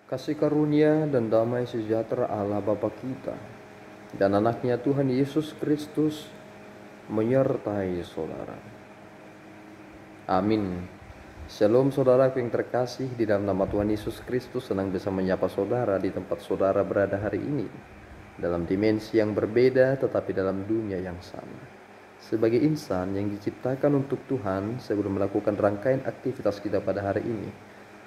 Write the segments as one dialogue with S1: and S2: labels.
S1: Kasih karunia dan damai sejahtera Allah Bapa kita dan anaknya Tuhan Yesus Kristus menyertai saudara. Amin. Shalom saudara yang terkasih, di dalam nama Tuhan Yesus Kristus senang bisa menyapa saudara di tempat saudara berada hari ini, dalam dimensi yang berbeda tetapi dalam dunia yang sama. Sebagai insan yang diciptakan untuk Tuhan, sebelum melakukan rangkaian aktivitas kita pada hari ini,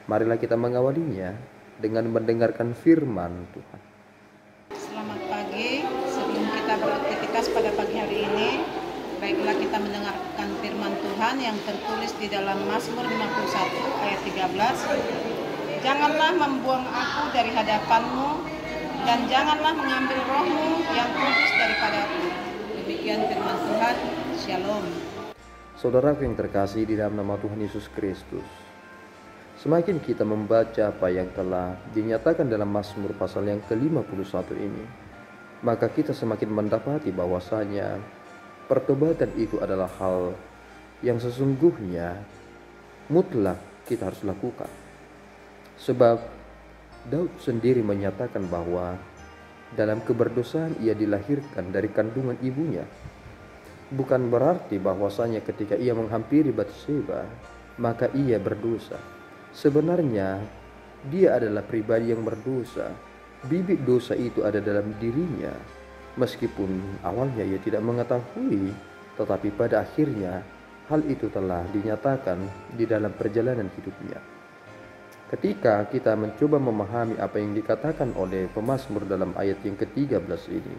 S1: marilah kita mengawalinya dengan mendengarkan firman Tuhan.
S2: Selamat pagi. Sebelum kita beraktivitas pada pagi hari ini, baiklah kita mendengarkan firman Tuhan yang tertulis di dalam Mazmur 51 ayat 13. Janganlah membuang aku dari hadapanmu, dan janganlah mengambil rohmu yang kudus daripadaku. Demikian firman Tuhan. Shalom.
S1: Saudaraku yang terkasih di dalam nama Tuhan Yesus Kristus, semakin kita membaca apa yang telah dinyatakan dalam Mazmur pasal yang ke-51 ini, maka kita semakin mendapati bahwasanya pertobatan itu adalah hal yang sesungguhnya mutlak kita harus lakukan. Sebab Daud sendiri menyatakan bahwa dalam keberdosaan ia dilahirkan dari kandungan ibunya. Bukan berarti bahwasanya ketika ia menghampiri Batseba, maka ia berdosa. Sebenarnya dia adalah pribadi yang berdosa. Bibit dosa itu ada dalam dirinya, meskipun awalnya ia tidak mengetahui, tetapi pada akhirnya hal itu telah dinyatakan di dalam perjalanan hidupnya. Ketika kita mencoba memahami apa yang dikatakan oleh pemazmur dalam ayat yang ke-13 ini,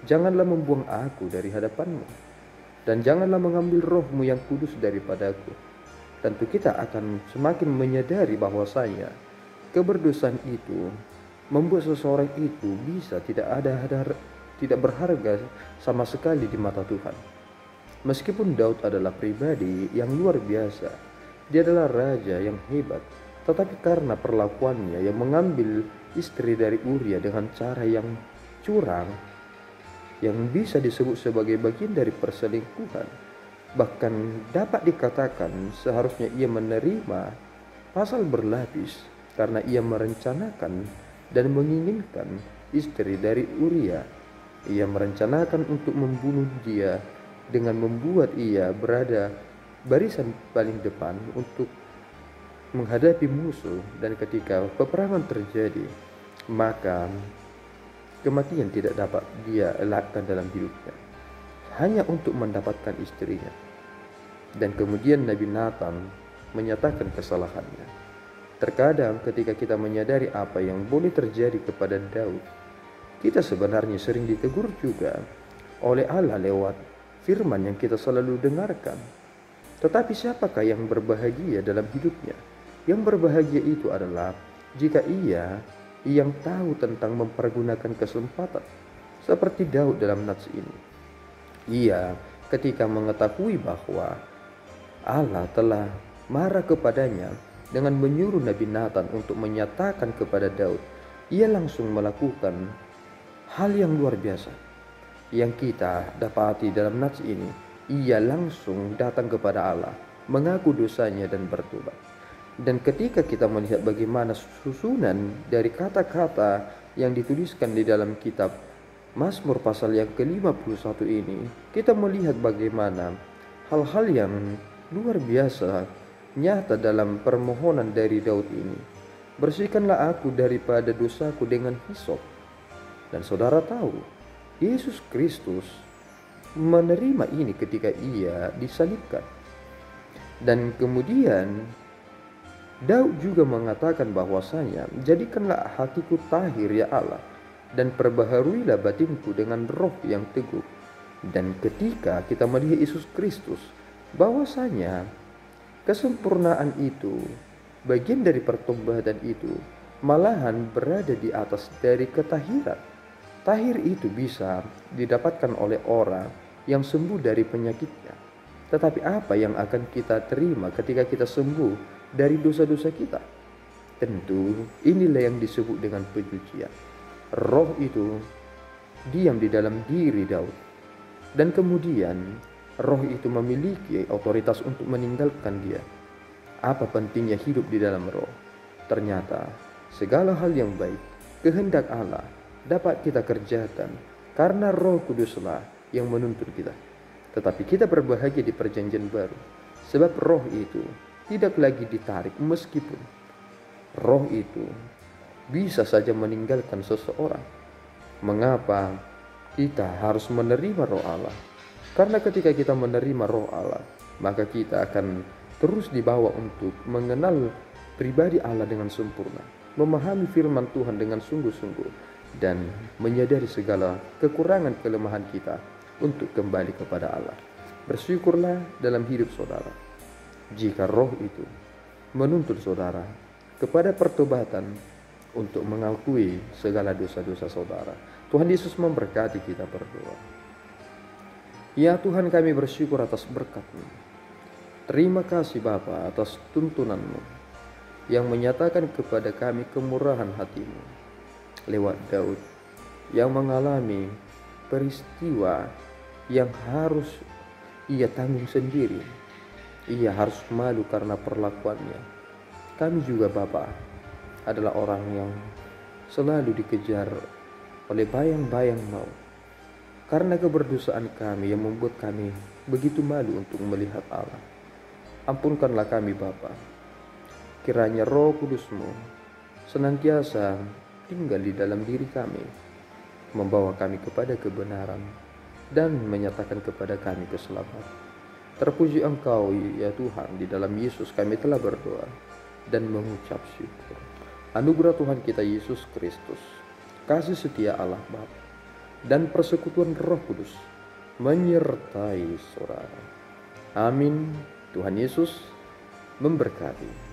S1: janganlah membuang aku dari hadapanmu, dan janganlah mengambil rohmu yang kudus daripadaku. Tentu kita akan semakin menyadari bahwasanya keberdosaan itu membuat seseorang itu bisa tidak berharga sama sekali di mata Tuhan. Meskipun Daud adalah pribadi yang luar biasa, dia adalah raja yang hebat, tetapi karena perlakuannya yang mengambil istri dari Uria dengan cara yang curang, yang bisa disebut sebagai bagian dari perselingkuhan, bahkan dapat dikatakan seharusnya ia menerima pasal berlapis karena ia merencanakan dan menginginkan istri dari Uria. Ia merencanakan untuk membunuh dia dengan membuat ia berada barisan paling depan untuk menghadapi musuh, dan ketika peperangan terjadi, maka kematian tidak dapat dia elakkan dalam hidupnya hanya untuk mendapatkan istrinya. Dan kemudian Nabi Nathan menyatakan kesalahannya. Terkadang ketika kita menyadari apa yang boleh terjadi kepada Daud, kita sebenarnya sering ditegur juga oleh Allah lewat firman yang kita selalu dengarkan. Tetapi siapakah yang berbahagia dalam hidupnya? Yang berbahagia itu adalah jika ia yang tahu tentang mempergunakan kesempatan, seperti Daud dalam nats ini. Ia ketika mengetahui bahwa Allah telah marah kepadanya dengan menyuruh Nabi Nathan untuk menyatakan kepada Daud, ia langsung melakukan hal yang luar biasa yang kita dapati dalam nats ini. Ia langsung datang kepada Allah, mengaku dosanya dan bertobat. Dan ketika kita melihat bagaimana susunan dari kata-kata yang dituliskan di dalam kitab Mazmur pasal yang ke-51 ini, kita melihat bagaimana hal-hal yang luar biasa nyata dalam permohonan dari Daud ini. Bersihkanlah aku daripada dosaku dengan hisop. Dan saudara tahu, Yesus Kristus menerima ini ketika ia disalibkan. Dan kemudian Daud juga mengatakan bahwasanya, jadikanlah hatiku tahir ya Allah, dan perbaharuilah batinku dengan roh yang teguh. Dan ketika kita melihat Yesus Kristus, bahwasanya kesempurnaan itu, bagian dari pertobatan itu, malahan berada di atas dari ketahiran. Tahir itu bisa didapatkan oleh orang yang sembuh dari penyakitnya. Tetapi apa yang akan kita terima ketika kita sembuh dari dosa-dosa kita? Tentu inilah yang disebut dengan pencucian. Roh itu diam di dalam diri Daud, dan kemudian roh itu memiliki otoritas untuk meninggalkan dia. Apa pentingnya hidup di dalam roh? Ternyata Segala hal yang baik, kehendak Allah dapat kita kerjakan karena Roh Kuduslah yang menuntun kita. Tetapi kita berbahagia di perjanjian baru, sebab Roh itu tidak lagi ditarik, meskipun Roh itu bisa saja meninggalkan seseorang. Mengapa kita harus menerima Roh Allah? Karena ketika kita menerima Roh Allah, maka kita akan terus dibawa untuk mengenal pribadi Allah dengan sempurna, memahami firman Tuhan dengan sungguh-sungguh, dan menyadari segala kekurangan kelemahan kita untuk kembali kepada Allah. Bersyukurlah dalam hidup saudara jika Roh itu menuntun saudara kepada pertobatan untuk mengakui segala dosa-dosa saudara. Tuhan Yesus memberkati. Kita berdoa. Ya Tuhan, kami bersyukur atas berkat-Mu. Terima kasih Bapa atas tuntunan-Mu yang menyatakan kepada kami kemurahan hati-Mu lewat Daud yang mengalami peristiwa yang harus ia tanggung sendiri. Ia harus malu karena perlakuannya. Kami juga Bapa adalah orang yang selalu dikejar oleh bayang-bayang maut karena keberdosaan kami yang membuat kami begitu malu untuk melihat Allah. Ampunkanlah kami Bapa. Kiranya Roh Kudus-Mu senantiasa tinggal di dalam diri kami, membawa kami kepada kebenaran dan menyatakan kepada kami keselamatan. Terpuji Engkau ya Tuhan, di dalam Yesus kami telah berdoa dan mengucap syukur. Anugerah Tuhan kita Yesus Kristus, kasih setia Allah Bapa, dan persekutuan Roh Kudus menyertai saudara. Amin. Tuhan Yesus memberkati.